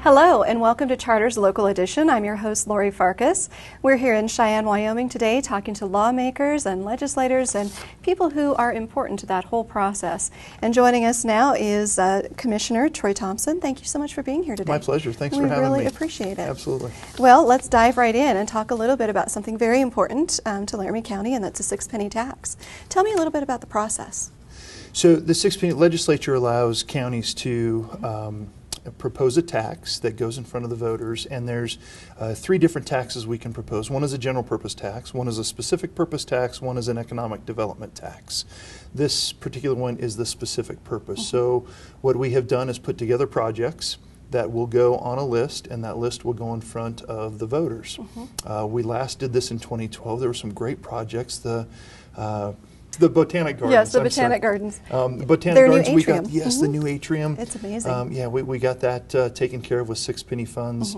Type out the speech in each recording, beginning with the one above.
Hello and welcome to Charter's Local Edition. I'm your host, Lori Farkas. We're here in Cheyenne, Wyoming today talking to lawmakers and legislators and people who are important to that whole process. And joining us now is Commissioner Troy Thompson. Thank you so much for being here today. My pleasure. Thanks for having me. We really appreciate it. Absolutely. Well, let's dive right in and talk a little bit about something very important to Laramie County, and that's a 6-penny tax. Tell me a little bit about the process. So the 6-penny legislature allows counties to propose a tax that goes in front of the voters, and there's 3 different taxes we can propose. One is a general purpose tax, one is a specific purpose tax, one is an economic development tax. This particular one is the specific purpose. So what we have done is put together projects that will go on a list, and that list will go in front of the voters. We last did this in 2012. There were some great projects. The Botanic Gardens. Yes, the Botanic Gardens. The Botanic Their Gardens, new we atrium. got, yes, the new atrium. It's amazing. Yeah, we got that taken care of with 6-penny funds.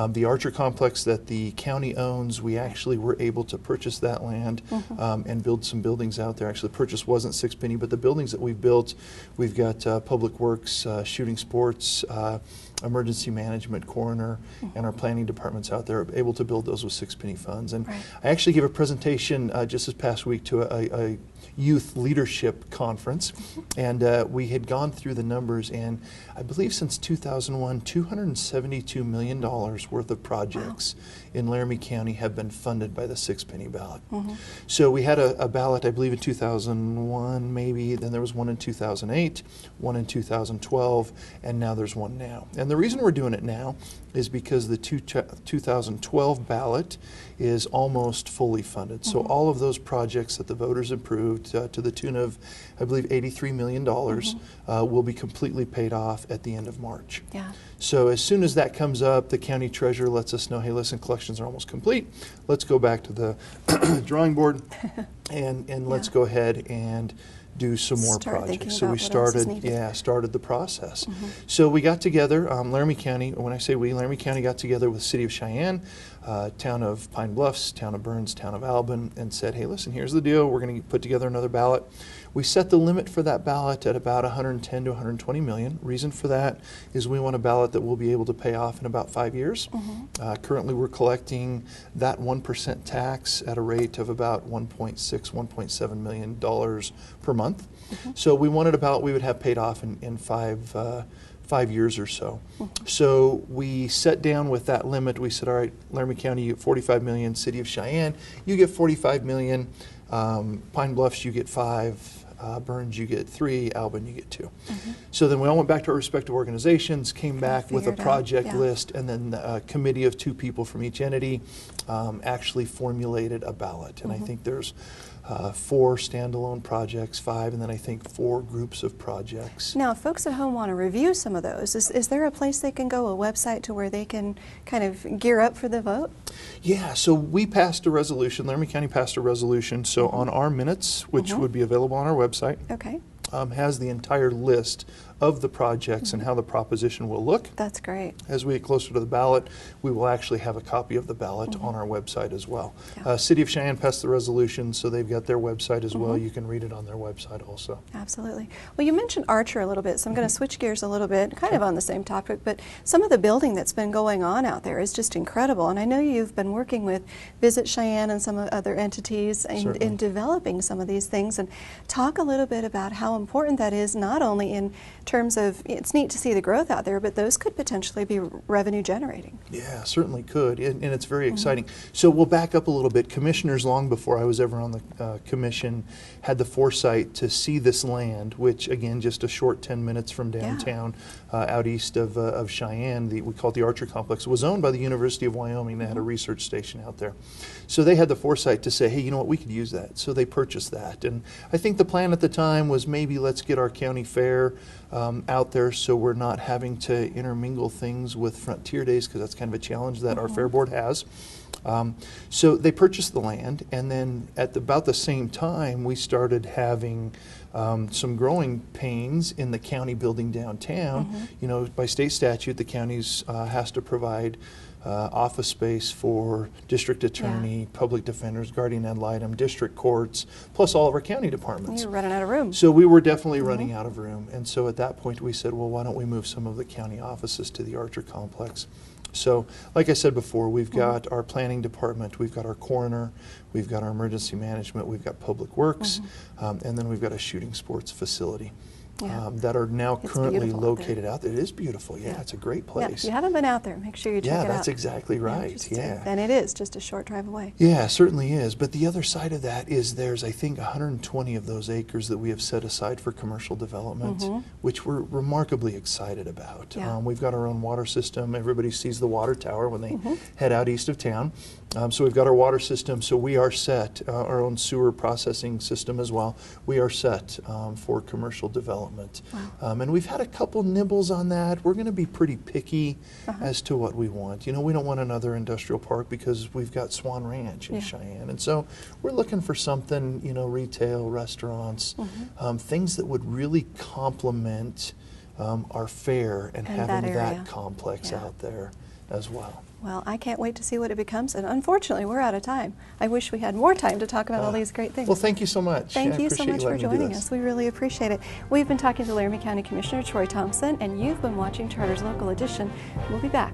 The Archer Complex that the county owns, we actually were able to purchase that land and build some buildings out there. Actually, the purchase wasn't 6-penny, but the buildings that we've built, we've got Public Works, Shooting Sports, Emergency Management, Coroner, and our planning departments out there are able to build those with 6-penny funds. And I actually gave a presentation just this past week to a youth leadership conference, and we had gone through the numbers, and I believe since 2001, $272 million worth of projects in Laramie County have been funded by the 6-penny ballot. So we had a ballot, I believe in 2001 maybe, then there was one in 2008, one in 2012, and now there's one now. And the reason we're doing it now is because the 2012 ballot is almost fully funded. So all of those projects that the voters approved to the tune of, I believe, $83 million will be completely paid off at the end of March. So as soon as that comes up, the county treasurer lets us know, hey, listen, collections are almost complete. Let's go back to the drawing board and let's go ahead and do some more projects. So we started the process. So we got together, Laramie County, when I say we, Laramie County got together with the city of Cheyenne, town of Pine Bluffs, town of Burns, town of Albin, and said, hey, listen, here's the deal. We're going to put together another ballot. We set the limit for that ballot at about 110 to 120 million. Reason for that is we want a ballot that we'll be able to pay off in about 5 years. Currently we're collecting that 1% tax at a rate of about $1.6, $1.7 million per month. So we wanted a ballot we would have paid off in 5 years or so. So we set down with that limit. We said, all right, Laramie County, you get 45 million. City of Cheyenne, you get 45 million. Pine Bluffs, you get 5. Burns, you get 3. Albin, you get 2. So then we all went back to our respective organizations, came back with a project list, and then a committee of 2 people from each entity actually formulated a ballot. And I think there's 4 standalone projects, 5, and then I think 4 groups of projects. Now, if folks at home want to review some of those, is there a place they can go, a website to where they can kind of gear up for the vote? Yeah, so we passed a resolution, Laramie County passed a resolution, so on our minutes, which would be available on our website, has the entire list of the projects and how the proposition will look. That's great. As we get closer to the ballot, we will actually have a copy of the ballot on our website as well. City of Cheyenne passed the resolution, so they've got their website as well. You can read it on their website also. Absolutely. Well, you mentioned Archer a little bit, so I'm going to switch gears a little bit, kind of on the same topic, but some of the building that's been going on out there is just incredible, and I know you've been working with Visit Cheyenne and some other entities in developing some of these things, and talk a little bit about how important that is, not only in terms of, it's neat to see the growth out there, but those could potentially be revenue generating. Yeah, certainly could, and it's very exciting. So we'll back up a little bit. Commissioners, long before I was ever on the commission, had the foresight to see this land, which again, just a short 10 minutes from downtown, out east of Cheyenne, we call it the Archer Complex. It was owned by the University of Wyoming. They had a research station out there. So they had the foresight to say, hey, you know what, we could use that. So they purchased that. And I think the plan at the time was maybe let's get our county fair out there so we're not having to intermingle things with Frontier Days, because that's kind of a challenge that our fair board has. So they purchased the land, and then at about the same time, we started having some growing pains in the county building downtown. You know, by state statute, the counties has to provide office space for district attorney, public defenders, guardian ad litem, district courts, plus all of our county departments. You're running out of room. So we were definitely running out of room. And so at that point we said, well, why don't we move some of the county offices to the Archer complex? So like I said before, we've got our planning department, we've got our coroner, we've got our emergency management, we've got public works, and then we've got a shooting sports facility. That are now currently located out there. It is beautiful, it's a great place. If you haven't been out there, make sure you check it out. Yeah, that's exactly right, And it is just a short drive away. Yeah, it certainly is. But the other side of that is there's, I think, 120 of those acres that we have set aside for commercial development, which we're remarkably excited about. We've got our own water system. Everybody sees the water tower when they head out east of town. So we've got our water system, so we are set, our own sewer processing system as well. We are set for commercial development. And we've had a couple nibbles on that. We're going to be pretty picky as to what we want. You know, we don't want another industrial park because we've got Swan Ranch in Cheyenne. And so we're looking for something, you know, retail, restaurants, things that would really complement our fair and having that complex out there as well. Well, I can't wait to see what it becomes, and unfortunately, we're out of time. I wish we had more time to talk about all these great things. Well, thank you so much. Thank you so much for joining us. We really appreciate it. We've been talking to Laramie County Commissioner Troy Thompson, and you've been watching Charter's Local Edition. We'll be back.